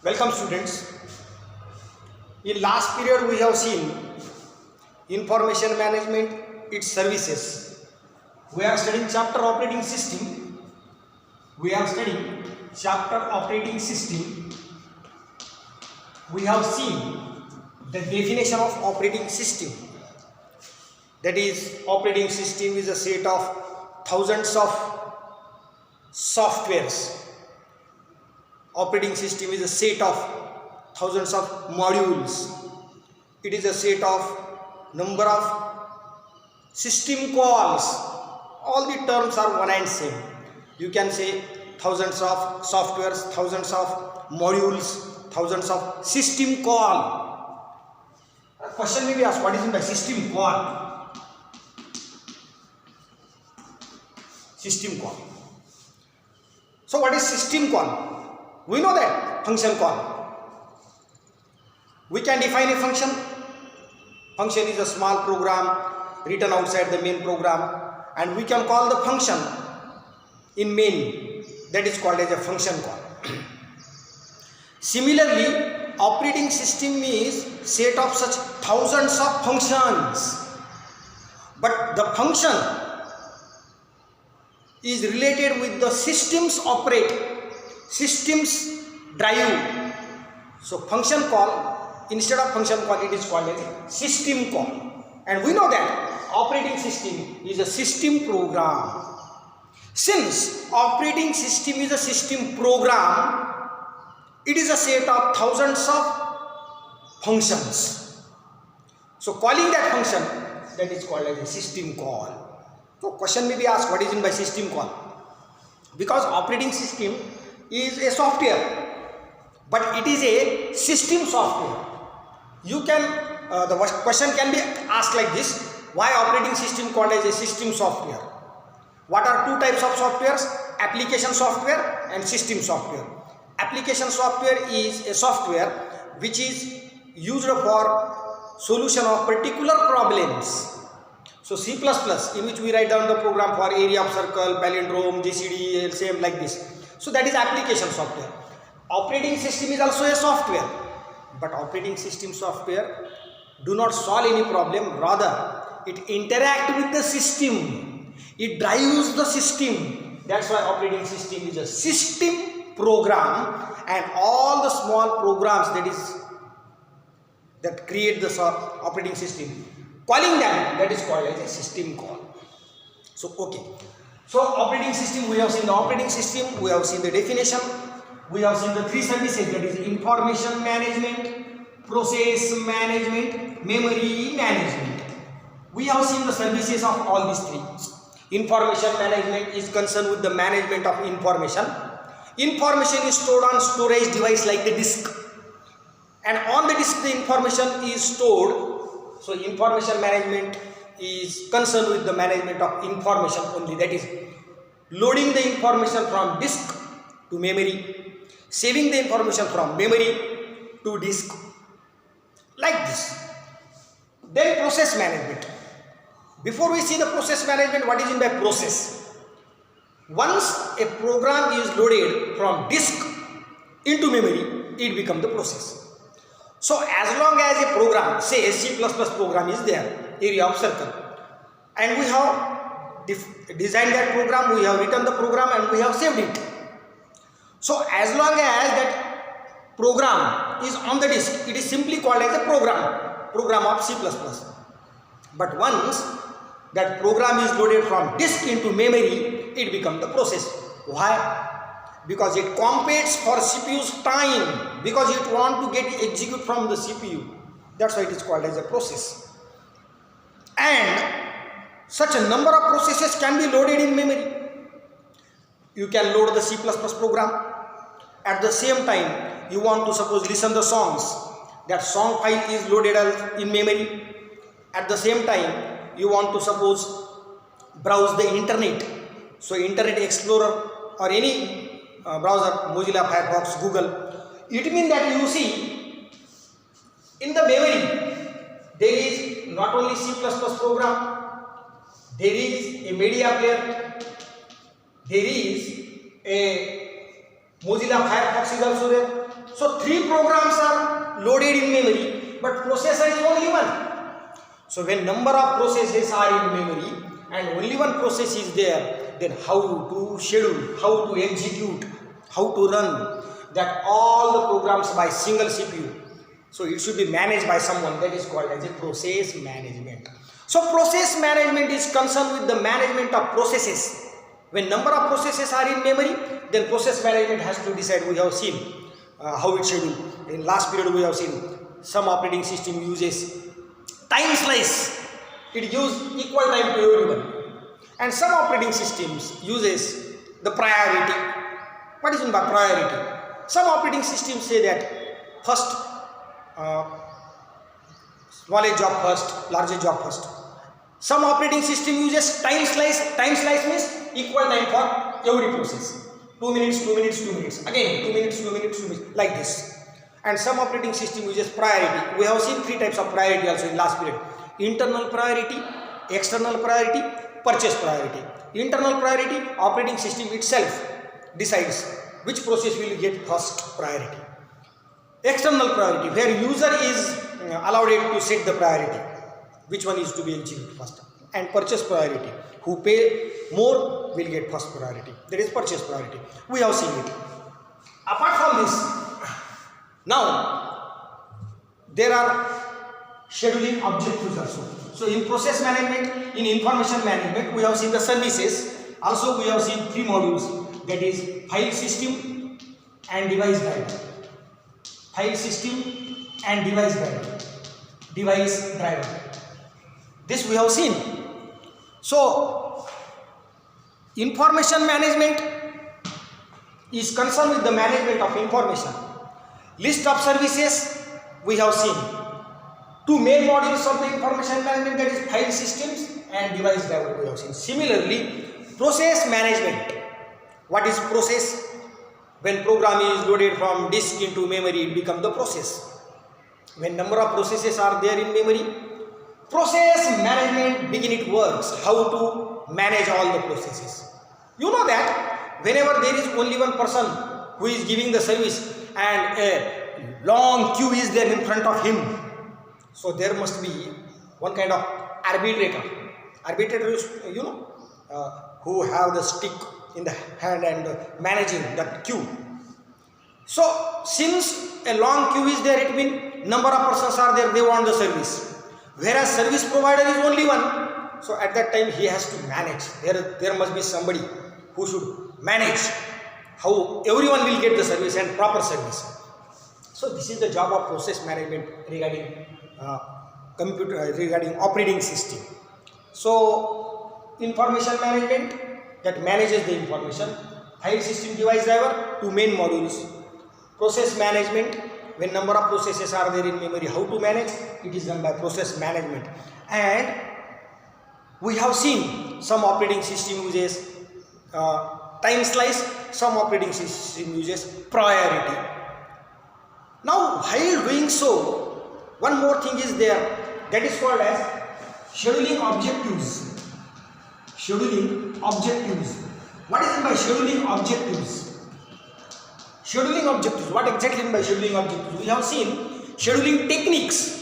Welcome students. In last period we have seen information management, its services. We are studying chapter operating system. We have seen the definition of operating system. That is, operating system is a set of thousands of softwares. Operating system is a set of thousands of modules. It is a set of number of system calls. All the terms are one and same. You can say thousands of softwares, thousands of modules, thousands of system call. A question may be asked, what is meant by system call? System call. So what is system call? We know that function call. We can define a function. Function is a small program written outside the main program, and we can call the function in main. That is called as a function call. Similarly, operating system is set of such thousands of functions, but the function is related with the systems systems drive. So function call, instead of function call, it is called as system call. And we know that operating system is a system program. Since operating system is a system program, it is a set of thousands of functions. So calling that function, that is called as a system call. So question may be asked, what is meant by system call? Because operating system is a software, but it is a system software. You can, the question can be asked like this: why operating system called as a system software? What are two types of softwares? Application software and system software. Application software is a software which is used for solution of particular problems. So C++, in which we write down the program for area of circle, palindrome, GCD, LCM, like this. So that is application software. Operating system is also a software, but operating system software do not solve any problem. Rather, it interacts with the system. It drives the system. That's why operating system is a system program, and all the small programs that create the operating system, calling them, that is called as a system call. So okay. So operating system, we have seen the operating system, we have seen the definition, we have seen the three services, that is information management, process management, memory management. We have seen the services of all these three. Information management is concerned with the management of information. Information is stored on storage device like the disk, and on the disk the information is stored. So information management is concerned with the management of information only, that is loading the information from disk to memory, saving the information from memory to disk, like this. Then process management. Before we see the process management, what is meant by process? Once a program is loaded from disk into memory, it becomes the process. So as long as a program, say a C++ program is there, area of circle, and we have designed that program, we have written the program, and we have saved it. So as long as that program is on the disk, it is simply called as a program of C++. But once that program is loaded from disk into memory, it becomes the process. Why? Because it competes for CPU's time, because it wants to get execute from the CPU. That's why it is called as a process. And such a number of processes can be loaded in memory. You can load the C++ program. At the same time, you want to suppose listen the songs. That song file is loaded in memory. At the same time, you want to suppose browse the internet. So Internet Explorer or any browser, Mozilla, Firefox, Google. It means that you see in the memory there is not only C++ program, there is a media player, there is a Mozilla Firefox is also there. So 3 programs are loaded in memory, but processor is only one. So when number of processes are in memory and only one process is there, then how to schedule, how to execute, how to run that all the programs by single CPU. So it should be managed by someone, that is called as a process management. So process management is concerned with the management of processes. When number of processes are in memory, then process management has to decide. We have seen how it's scheduled. In last period we have seen some operating system uses time slice. It gives equal time to everyone. And some operating systems uses the priority. What is meant by priority? Some operating systems say that first, smallest job first, largest job first. Some operating system uses time slice. Time slice means equal time for every process. 2 minutes, 2 minutes, 2 minutes. Again 2 minutes, 2 minutes, 2 minutes. Like this. And some operating system uses priority. We have seen 3 types of priority also in last period. Internal priority, external priority, purchase priority. Internal priority, operating system itself decides which process will get first priority. External priority, where user is allowed it to set the priority, which one is to be executed first. And purchase priority, who pay more will get first priority. That is purchase priority. We have seen it. Apart from this, now there are scheduling objectives also. So in process management, in information management, we have seen the services. Also we have seen 3 modules, that is file system and device driver. File system and device driver. Device driver. This we have seen. So information management is concerned with the management of information. List of services we have seen. 2 main modules of the information management, that is file systems and device driver we have seen. Similarly, process management. What is process? When program is loaded from disk into memory, it becomes the process. When number of processes are there in memory, process management begin it works. How to manage all the processes. You know that whenever there is only one person who is giving the service and a long queue is there in front of him, so there must be one kind of arbitrator. Arbitrator is, who have the stick in the hand and managing that queue. So since a long queue is there, it means number of persons are there, they want the service. Whereas service provider is only one. So at that time he has to manage. There must be somebody who should manage how everyone will get the service and proper service. So this is the job of process management regarding regarding operating system. So information management, that manages the information. File system, device driver, 2 main modules. Process management, when number of processes are there in memory, how to manage, it is done by process management. And we have seen some operating system uses time slice, some operating system uses priority. Now while doing so, one more thing is there, that is called as scheduling objectives. Scheduling objectives. What is meant by scheduling objectives? Scheduling objectives. What exactly meant by scheduling objectives? We have seen scheduling techniques.